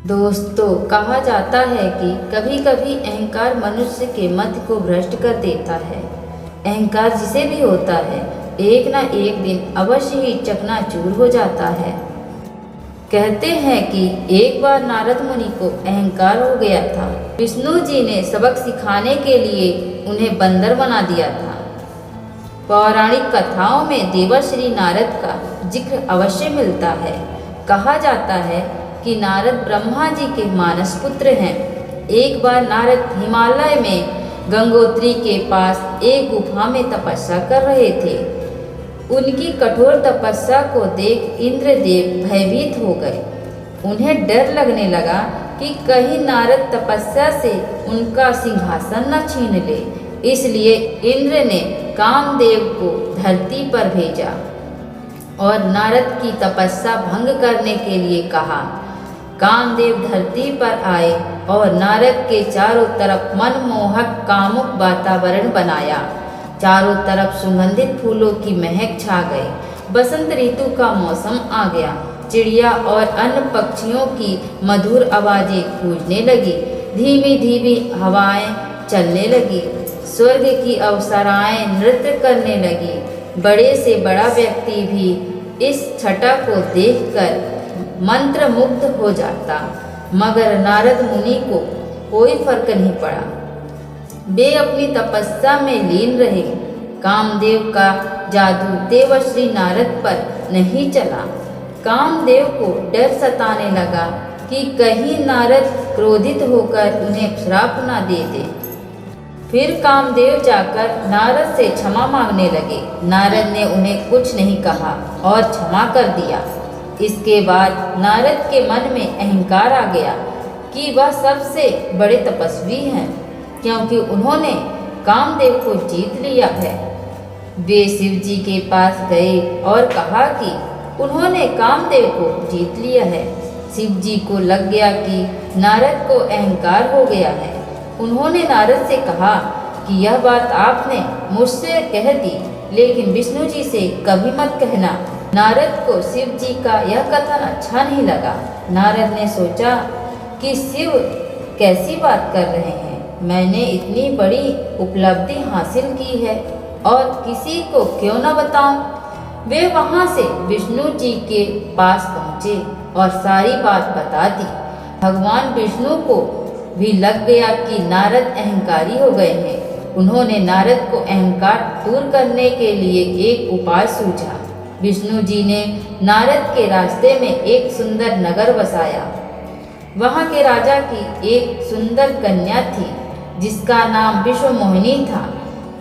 दोस्तों, कहा जाता है कि कभी कभी अहंकार मनुष्य के मति को भ्रष्ट कर देता है। अहंकार जिसे भी होता है, एक ना एक दिन अवश्य ही चकनाचूर हो जाता है। कहते हैं कि एक बार नारद मुनि को अहंकार हो गया था। विष्णु जी ने सबक सिखाने के लिए उन्हें बंदर बना दिया था। पौराणिक कथाओं में देवर्षि नारद का जिक्र अवश्य मिलता है। कहा जाता है कि नारद ब्रह्मा जी के मानस पुत्र हैं। एक बार नारद हिमालय में गंगोत्री के पास एक गुफा में तपस्या कर रहे थे। उनकी कठोर तपस्या को देख इंद्रदेव भयभीत हो गए। उन्हें डर लगने लगा कि कहीं नारद तपस्या से उनका सिंहासन न छीन ले। इसलिए इंद्र ने कामदेव को धरती पर भेजा और नारद की तपस्या भंग करने के लिए कहा। कामदेव धरती पर आए और नारद के चारों तरफ मनमोहक कामुक वातावरण बनाया। चारों तरफ सुगंधित फूलों की महक छा गई। बसंत ऋतु का मौसम आ गया। चिड़िया और अन्य पक्षियों की मधुर आवाजें गूंजने लगी। धीमी धीमी हवाएं चलने लगी। स्वर्ग की अप्सराएं नृत्य करने लगी। बड़े से बड़ा व्यक्ति भी इस छटा को देखकर मंत्रमुग्ध हो जाता, मगर नारद मुनि को कोई फर्क नहीं पड़ा। वे अपनी तपस्या में लीन रहे। कामदेव का जादू देवर्षि नारद पर नहीं चला। कामदेव को डर सताने लगा कि कहीं नारद क्रोधित होकर उन्हें श्राप न दे दे। फिर कामदेव जाकर नारद से क्षमा मांगने लगे। नारद ने उन्हें कुछ नहीं कहा और क्षमा कर दिया। इसके बाद नारद के मन में अहंकार आ गया कि वह सबसे बड़े तपस्वी हैं, क्योंकि उन्होंने कामदेव को जीत लिया है। वे शिव जी के पास गए और कहा कि उन्होंने कामदेव को जीत लिया है। शिव जी को लग गया कि नारद को अहंकार हो गया है। उन्होंने नारद से कहा कि यह बात आपने मुझसे कह दी, लेकिन विष्णु जी से कभी मत कहना। नारद को शिव जी का यह कथन अच्छा नहीं लगा। नारद ने सोचा कि शिव कैसी बात कर रहे हैं। मैंने इतनी बड़ी उपलब्धि हासिल की है और किसी को क्यों न बताऊं। वे वहां से विष्णु जी के पास पहुँचे और सारी बात बता दी। भगवान विष्णु को भी लग गया कि नारद अहंकारी हो गए हैं। उन्होंने नारद को अहंकार दूर करने के लिए एक उपाय सूझा। विष्णु जी ने नारद के रास्ते में एक सुंदर नगर बसाया। वहाँ के राजा की एक सुंदर कन्या थी, जिसका नाम विश्वमोहिनी था।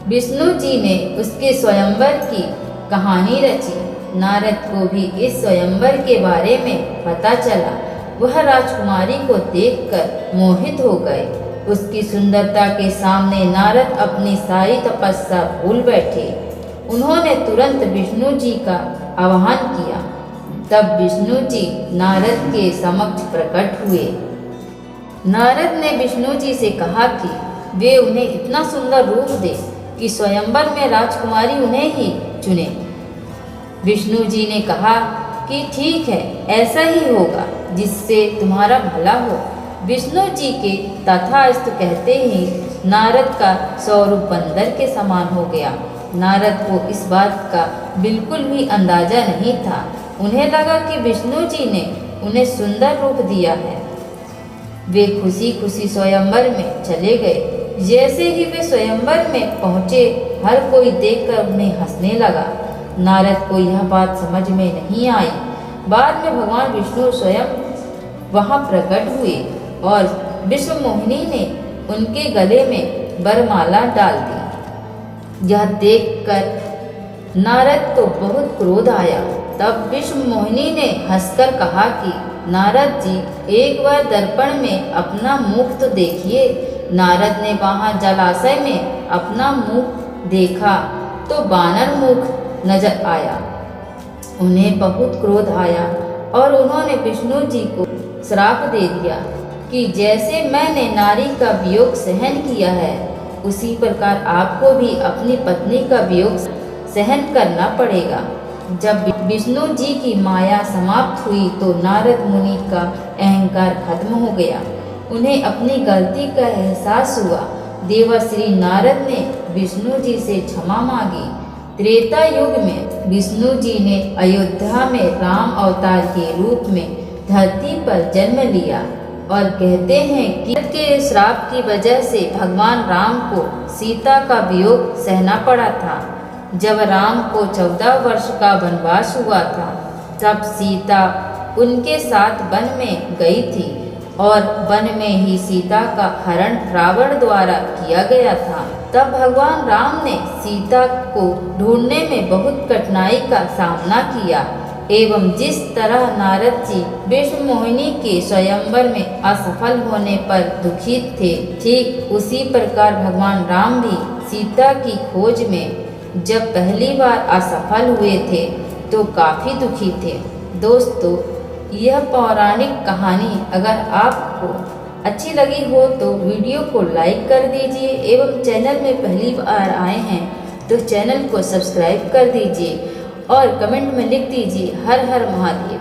विष्णु जी ने उसके स्वयंवर की कहानी रची। नारद को भी इस स्वयंवर के बारे में पता चला। वह राजकुमारी को देखकर मोहित हो गए। उसकी सुंदरता के सामने नारद अपनी सारी तपस्या भूल बैठे। उन्होंने तुरंत विष्णु जी का आह्वान किया। तब विष्णु जी नारद के समक्ष प्रकट हुए। नारद ने विष्णु जी से कहा कि वे उन्हें इतना सुंदर रूप दे कि स्वयंवर में राजकुमारी उन्हें ही चुने। विष्णु जी ने कहा कि ठीक है, ऐसा ही होगा, जिससे तुम्हारा भला हो। विष्णु जी के तथास्तु कहते ही नारद का स्वरूप बंदर के समान हो गया। नारद को इस बात का बिल्कुल भी अंदाजा नहीं था। उन्हें लगा कि विष्णु जी ने उन्हें सुंदर रूप दिया है। वे खुशी खुशी स्वयंवर में चले गए। जैसे ही वे स्वयंवर में पहुँचे, हर कोई देखकर उन्हें हंसने लगा। नारद को यह बात समझ में नहीं आई। बाद में भगवान विष्णु स्वयं वहां प्रकट हुए और विश्वमोहिनी ने उनके गले में वरमाला डाल दी। यह देखकर नारद को बहुत क्रोध आया। तब विश्वमोहिनी ने हंसकर कहा कि नारद जी, एक बार दर्पण में अपना मुख तो देखिए। नारद ने वहां जलाशय में अपना मुख देखा तो बानर मुख नजर आया। उन्हें बहुत क्रोध आया और उन्होंने विष्णु जी को श्राप दे दिया कि जैसे मैंने नारी का वियोग सहन किया है, उसी प्रकार आपको भी अपनी पत्नी का वियोग सहन करना पड़ेगा। जब विष्णु जी की माया समाप्त हुई तो नारद मुनि का अहंकार खत्म हो गया। उन्हें अपनी गलती का एहसास हुआ। देवर्षि नारद ने विष्णु जी से क्षमा मांगी। त्रेता युग में विष्णु जी ने अयोध्या में राम अवतार के रूप में धरती पर जन्म लिया और कहते हैं कि के श्राप की वजह से भगवान राम को सीता का वियोग सहना पड़ा था। जब राम को 14 वर्ष का वनवास हुआ था तब सीता उनके साथ वन में गई थी और वन में ही सीता का हरण रावण द्वारा किया गया था। तब भगवान राम ने सीता को ढूंढने में बहुत कठिनाई का सामना किया एवं जिस तरह नारद जी विष्णु मोहिनी के स्वयंवर में असफल होने पर दुखित थे, ठीक उसी प्रकार भगवान राम भी सीता की खोज में जब पहली बार असफल हुए थे तो काफ़ी दुखी थे। दोस्तों, यह पौराणिक कहानी अगर आपको अच्छी लगी हो तो वीडियो को लाइक कर दीजिए एवं चैनल में पहली बार आए हैं तो चैनल को सब्सक्राइब कर दीजिए और कमेंट में लिख दीजिए हर हर महादेव।